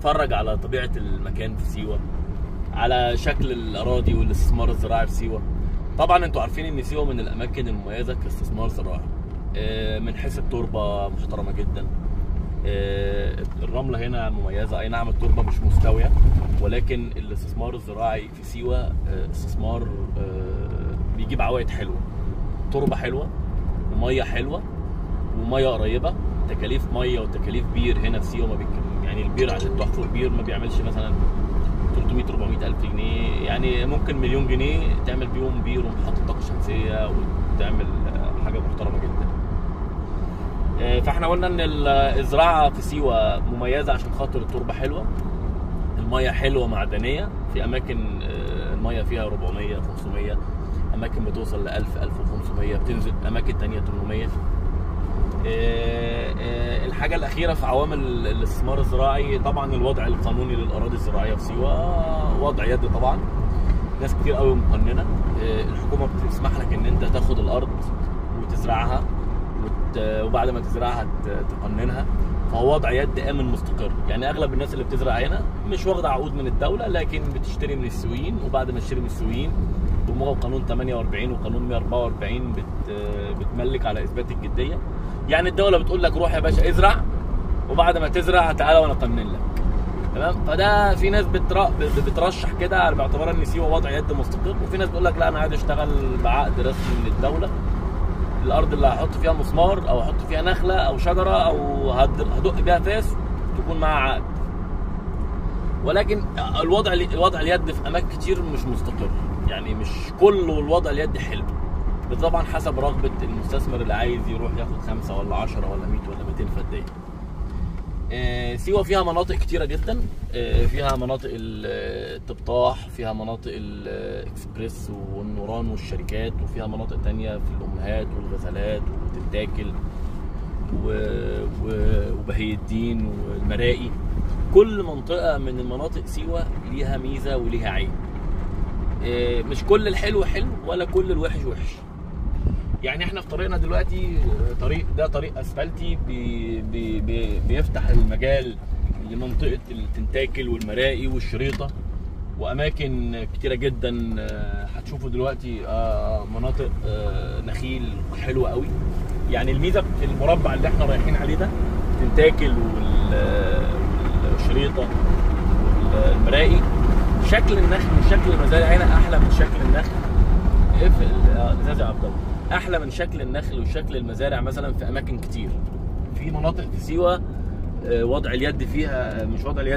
نتفرج على طبيعه المكان في سيوه، على شكل الاراضي والاستثمار الزراعي في سيوه. طبعا انتوا عارفين ان سيوه من الاماكن المميزه كاستثمار زراعي، من حيث التربه محترمه جدا. الرمله هنا مميزه، اي نعم التربه مش مستويه، ولكن الاستثمار الزراعي في سيوه استثمار بيجيب عوائد حلوه، تربه حلوه وميه حلوه وميه قريبه. تكاليف ميه وتكاليف بير هنا في سيوه ما يعني البير عشان تحفر بير ما بيعملش مثلا 300 400 الف جنيه، يعني ممكن مليون جنيه تعمل بيهم بير ومحطه طاقه شمسيه وتعمل حاجه محترمه جدا. فاحنا قلنا ان الزراعه في سيوه مميزه عشان خاطر التربه حلوه، الميه حلوه معدنيه، في اماكن الميه فيها 400 500، اماكن بتوصل ل 1000 1500، بتنزل اماكن ثانيه 800. الحاجه الاخيره في عوامل الاستثمار الزراعي طبعا الوضع القانوني للاراضي الزراعيه في سيوه وضع يد. طبعا ناس كتير قوي مقننه، الحكومه بتسمح لك ان انت تاخد الارض وتزرعها وبعد ما تزرعها تقننها، فهو وضع يد امن مستقر. يعني اغلب الناس اللي بتزرع هنا مش واخده عقود من الدوله، لكن بتشتري من السويين، وبعد ما تشتري من السويين بموجب قانون 48 وقانون 144 بتملك على اثبات الجديه. يعني الدوله بتقول لك روح يا باشا ازرع، وبعد ما تزرع تعالى وانا اقنن لك. تمام؟ فده في ناس بترشح كده باعتبار ان سيوه وضع يد مستقر، وفي ناس بتقول لك لا انا عايز اشتغل بعقد رسمي من الدوله، الارض اللي هحط فيها مسمار او هحط فيها نخله او شجره او هدق بيها فاس تكون معاها عقد. ولكن الوضع اليد في اماكن كتير مش مستقر، يعني مش كله الوضع اليد حلو، طبعا حسب رغبه المستثمر اللي عايز يروح ياخد 5 ولا 10 ولا 100 ولا 200 فدان. سيوه فيها مناطق كتيره جدا، فيها مناطق التبطاح، فيها مناطق الاكسبريس والنوران والشركات، وفيها مناطق تانية في الامهات والغزلات وتنتاكل وبهي الدين والمرائي. كل منطقه من المناطق سيوه ليها ميزه وليها عيب. مش كل الحلو حلو ولا كل الوحش وحش. يعني احنا في طريقنا دلوقتي طريق اسفلتي بيفتح المجال لمنطقه التنتاكل والمرائي والشريطه واماكن كتيره جدا. هتشوفوا دلوقتي مناطق نخيل حلوه قوي. يعني الميزه في المربع اللي احنا رايحين عليه ده، التنتاكل والشريطه والمرائي، شكل النخل وشكل المزارع هنا احلى من شكل النخل في عبد الله، احلى من شكل النخل وشكل المزارع مثلا في اماكن كتير. في مناطق في سيوه وضع اليد فيها مش وضع اليد